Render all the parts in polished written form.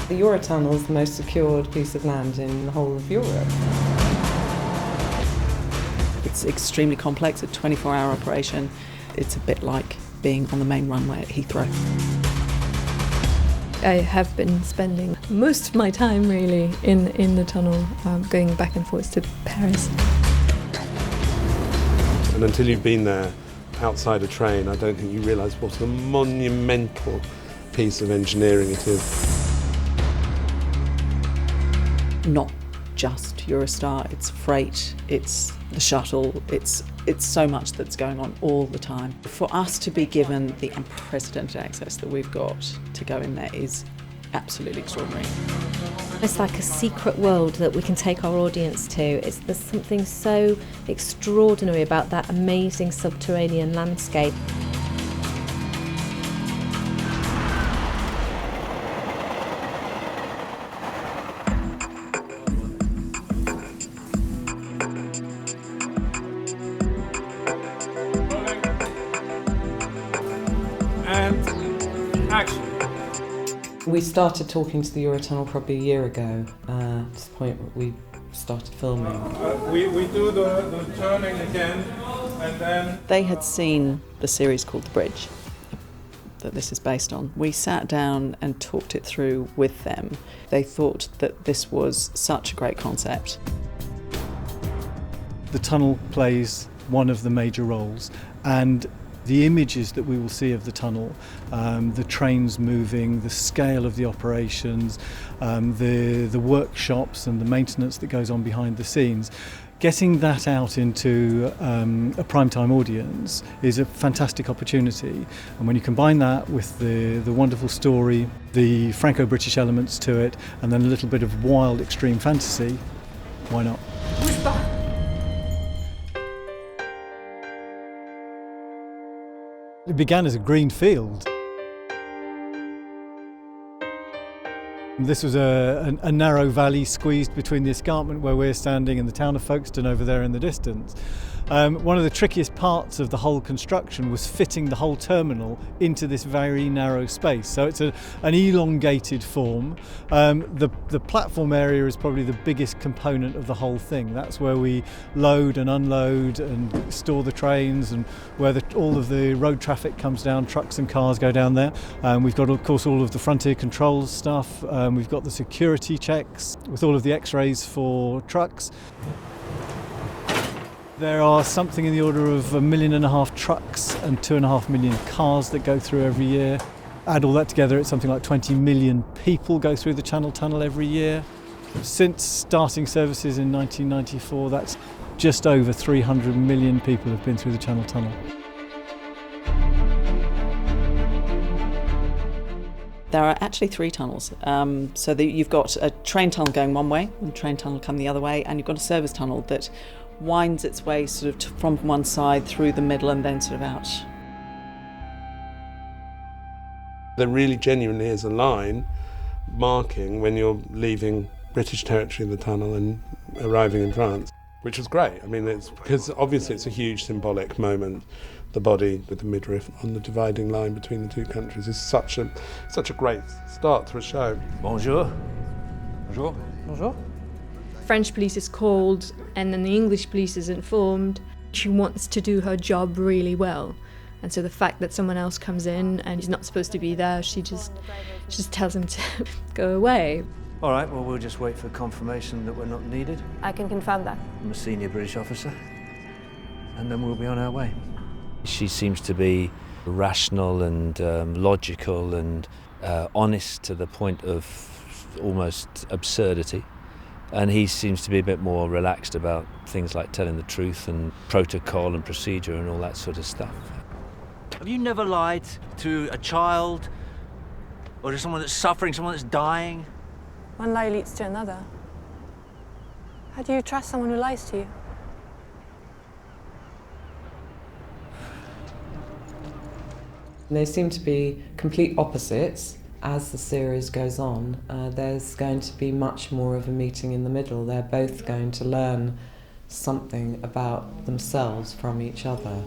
The Eurotunnel is the most secured piece of land in the whole of Europe. It's extremely complex, a 24-hour operation. It's a bit like being on the main runway at Heathrow. I have been spending most of my time really in the tunnel, going back and forth to Paris. And until you've been there outside a train, I don't think you realise what a monumental piece of engineering it is. Not just Eurostar, it's freight, it's the shuttle, it's so much that's going on all the time. For us to be given the unprecedented access that we've got to go in there is absolutely extraordinary. It's like a secret world that we can take our audience to. There's something so extraordinary about that amazing subterranean landscape. We started talking to the Eurotunnel probably a year ago, to the point where we started filming. We do the turning again, and then... They had seen the series called The Bridge that this is based on. We sat down and talked it through with them. They thought that this was such a great concept. The tunnel plays one of the major roles, and the images that we will see of the tunnel, the trains moving, the scale of the operations, the workshops and the maintenance that goes on behind the scenes, getting that out into a primetime audience is a fantastic opportunity. And when you combine that with the wonderful story, the Franco-British elements to it, and then a little bit of wild extreme fantasy, why not? It began as a green field. This was a narrow valley squeezed between the escarpment where we're standing and the town of Folkestone over there in the distance. One of the trickiest parts of the whole construction was fitting the whole terminal into this very narrow space. So it's an elongated form. The platform area is probably the biggest component of the whole thing. That's where we load and unload and store the trains, and where all of the road traffic comes down, trucks and cars go down there. We've got, of course, all of the frontier controls stuff. We've got the security checks with all of the x-rays for trucks. There are something in the order of 1.5 million trucks and 2.5 million cars that go through every year. Add all that together, it's something like 20 million people go through the Channel Tunnel every year. Since starting services in 1994, that's just over 300 million people have been through the Channel Tunnel. There are actually 3 tunnels. So you've got a train tunnel going one way, and a train tunnel coming the other way, and you've got a service tunnel that winds its way sort of from one side through the middle and then sort of out. There really genuinely is a line marking when you're leaving British territory in the tunnel and arriving in France, which was great. I mean, it's because obviously it's a huge symbolic moment. The body with the midriff on the dividing line between the two countries is such a great start to a show. Bonjour. Bonjour. Bonjour. French police is called, and then the English police is informed. She wants to do her job really well, and so the fact that someone else comes in and he's not supposed to be there, she just tells him to go away. All right, well, we'll just wait for confirmation that we're not needed. I can confirm that. I'm a senior British officer, and then we'll be on our way. She seems to be rational and logical and honest to the point of almost absurdity. And he seems to be a bit more relaxed about things like telling the truth and protocol and procedure and all that sort of stuff. Have you never lied to a child or to someone that's suffering, someone that's dying? One lie leads to another. How do you trust someone who lies to you? They seem to be complete opposites. As the series goes on, there's going to be much more of a meeting in the middle. They're both going to learn something about themselves from each other.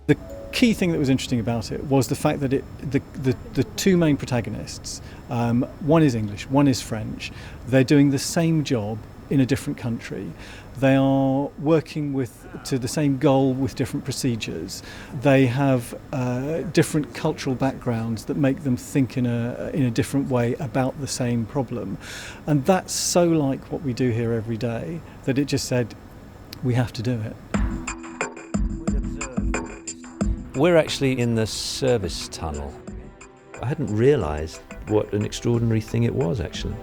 The key thing that was interesting about it was the fact that the two main protagonists, one is English, one is French. They're doing the same job in a different country. They are working to the same goal with different procedures. They have different cultural backgrounds that make them think in a different way about the same problem. And that's so like what we do here every day that it just said, we have to do it. We're actually in the service tunnel. I hadn't realised what an extraordinary thing it was, actually.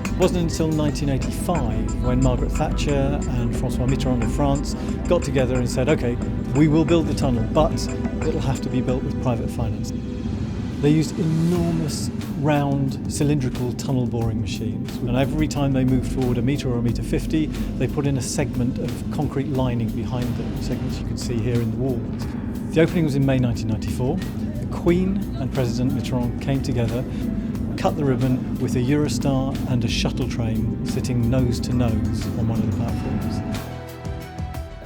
It wasn't until 1985 when Margaret Thatcher and Francois Mitterrand of France got together and said, OK, we will build the tunnel, but it'll have to be built with private finance. They used enormous round cylindrical tunnel boring machines, and every time they moved forward a metre or a metre 50, they put in a segment of concrete lining behind them, segments you can see here in the walls. The opening was in May 1994. The Queen and President Mitterrand came together, cut the ribbon with a Eurostar and a shuttle train sitting nose to nose on one of the platforms.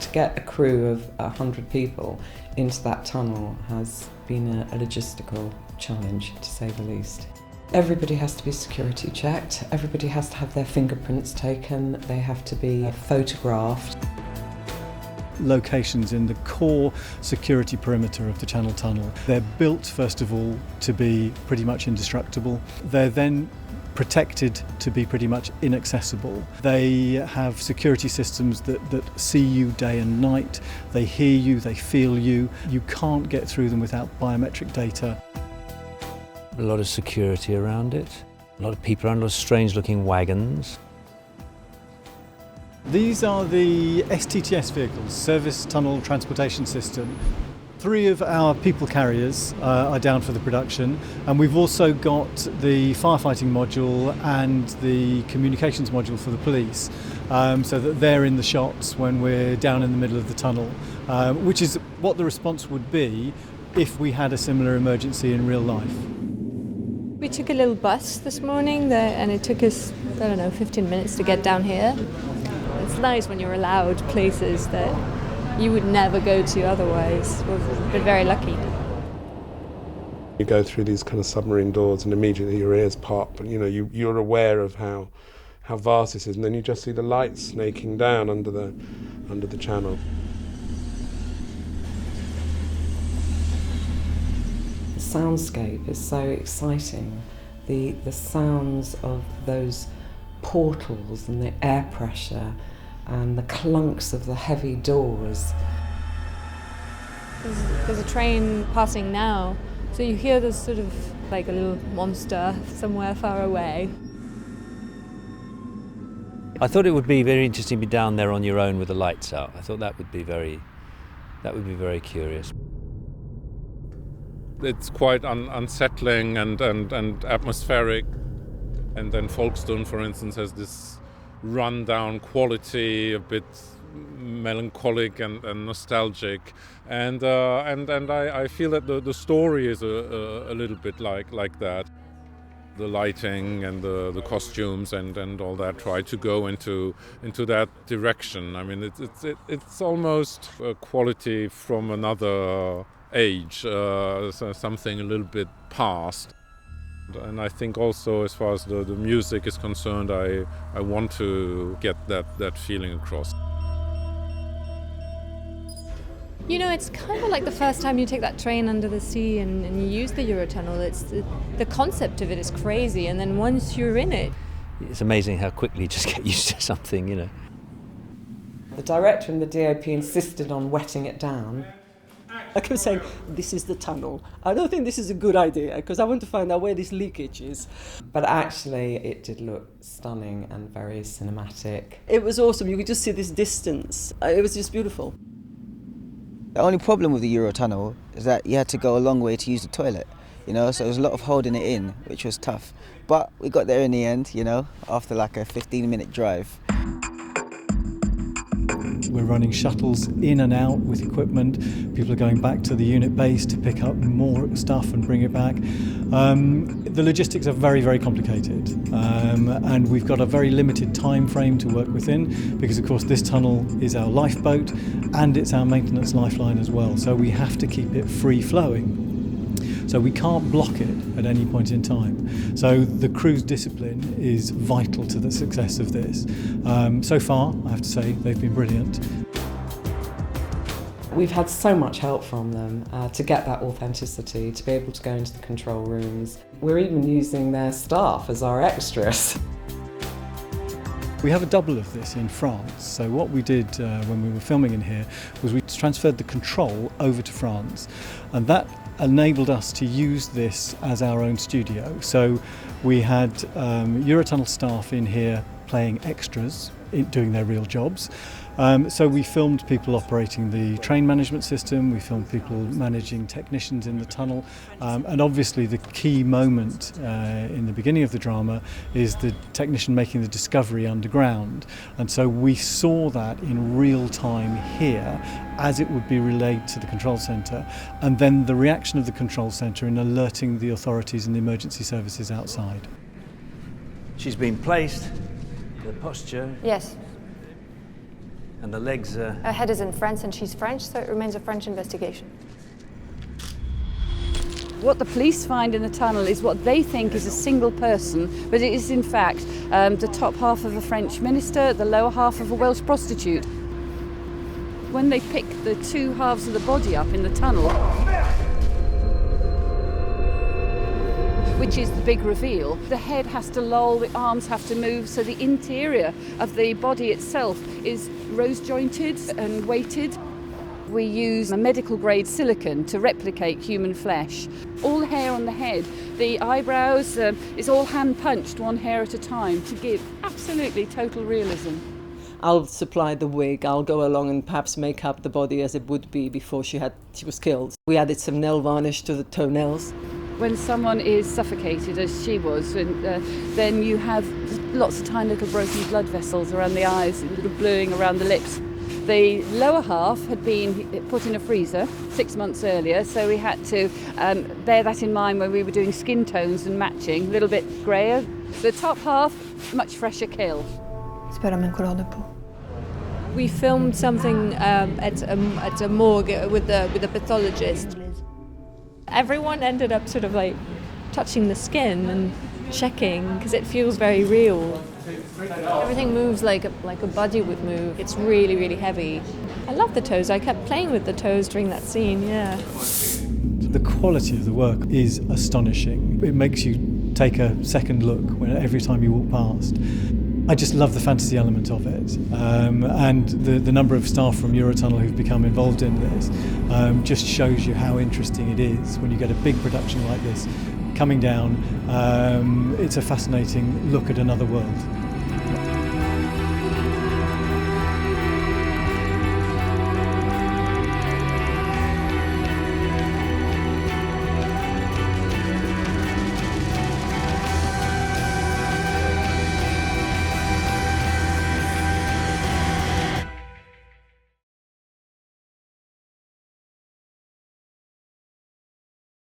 To get a crew of 100 people into that tunnel has been a logistical challenge, to say the least. Everybody has to be security checked, everybody has to have their fingerprints taken, they have to be photographed. Locations in the core security perimeter of the Channel Tunnel. They're built, first of all, to be pretty much indestructible. They're then protected to be pretty much inaccessible. They have security systems that see you day and night. They hear you, they feel you. You can't get through them without biometric data. A lot of security around it, a lot of people around, a lot of strange-looking wagons. These are the STTS vehicles, Service Tunnel Transportation System. 3 of our people carriers are down for the production, and we've also got the firefighting module and the communications module for the police, so that they're in the shots when we're down in the middle of the tunnel, which is what the response would be if we had a similar emergency in real life. We took a little bus this morning and it took us, 15 minutes to get down here. It's nice when you're allowed places that you would never go to otherwise. We've been very lucky. You go through these kind of submarine doors and immediately your ears pop, and you're aware of how vast this is, and then you just see the lights snaking down under the channel. The soundscape is so exciting. The sounds of those portals and the air pressure and the clunks of the heavy doors. There's a train passing now, so you hear this sort of like a little monster somewhere far away. I thought it would be very interesting to be down there on your own with the lights out. I thought that would be very curious. It's quite unsettling and atmospheric. And then Folkestone, for instance, has this run-down quality, a bit melancholic and nostalgic. And I feel that the story is a little bit like that. The lighting and the costumes and all that try to go into that direction. I mean, it's almost a quality from another age, so something a little bit past. And I think also, as far as the music is concerned, I want to get that feeling across. It's kind of like the first time you take that train under the sea and you use the Eurotunnel. It's the concept of it is crazy, and then once you're in it, it's amazing how quickly you just get used to something, The director and the DOP insisted on wetting it down. I kept saying, this is the tunnel. I don't think this is a good idea, because I want to find out where this leakage is. But actually, it did look stunning and very cinematic. It was awesome. You could just see this distance. It was just beautiful. The only problem with the Eurotunnel is that you had to go a long way to use the toilet, so there was a lot of holding it in, which was tough. But we got there in the end, after like a 15-minute drive. We're running shuttles in and out with equipment. People are going back to the unit base to pick up more stuff and bring it back. The logistics are very, very complicated, and we've got a very limited time frame to work within because, of course, this tunnel is our lifeboat and it's our maintenance lifeline as well. So we have to keep it free flowing. So we can't block it at any point in time. So the crew's discipline is vital to the success of this. So far, I have to say, they've been brilliant. We've had so much help from them to get that authenticity, to be able to go into the control rooms. We're even using their staff as our extras. We have a double of this in France. So what we did when we were filming in here was we transferred the control over to France, and that enabled us to use this as our own studio. So we had Eurotunnel staff in here playing extras, doing their real jobs. So we filmed people operating the train management system, we filmed people managing technicians in the tunnel, and obviously the key moment in the beginning of the drama is the technician making the discovery underground. And so we saw that in real time here as it would be relayed to the control centre, and then the reaction of the control centre in alerting the authorities and the emergency services outside. She's been placed, the posture. Yes. And the legs are... Her head is in France and she's French, so it remains a French investigation. What the police find in the tunnel is what they think is a single person, but it is in fact the top half of a French minister, the lower half of a Welsh prostitute. When they pick the two halves of the body up in the tunnel, which is the big reveal, the head has to loll, the arms have to move, so the interior of the body itself is rose jointed and weighted. We use a medical grade silicone to replicate human flesh. All the hair on the head, the eyebrows, is all hand punched one hair at a time to give absolutely total realism. I'll supply the wig, I'll go along and perhaps make up the body as it would be before she was killed. We added some nail varnish to the toenails. When someone is suffocated, as she was, then you have lots of tiny little broken blood vessels around the eyes, little bluing around the lips. The lower half had been put in a freezer 6 months earlier, so we had to bear that in mind when we were doing skin tones and matching, a little bit greyer. The top half, much fresher kill. We filmed something at a morgue with the pathologist. Everyone ended up sort of like touching the skin and checking because it feels very real. Everything moves like a body would move. It's really, really heavy. I love the toes. I kept playing with the toes during that scene, yeah. The quality of the work is astonishing. It makes you take a second look every time you walk past. I just love the fantasy element of it, and the number of staff from Eurotunnel who've become involved in this just shows you how interesting it is when you get a big production like this coming down. It's a fascinating look at another world.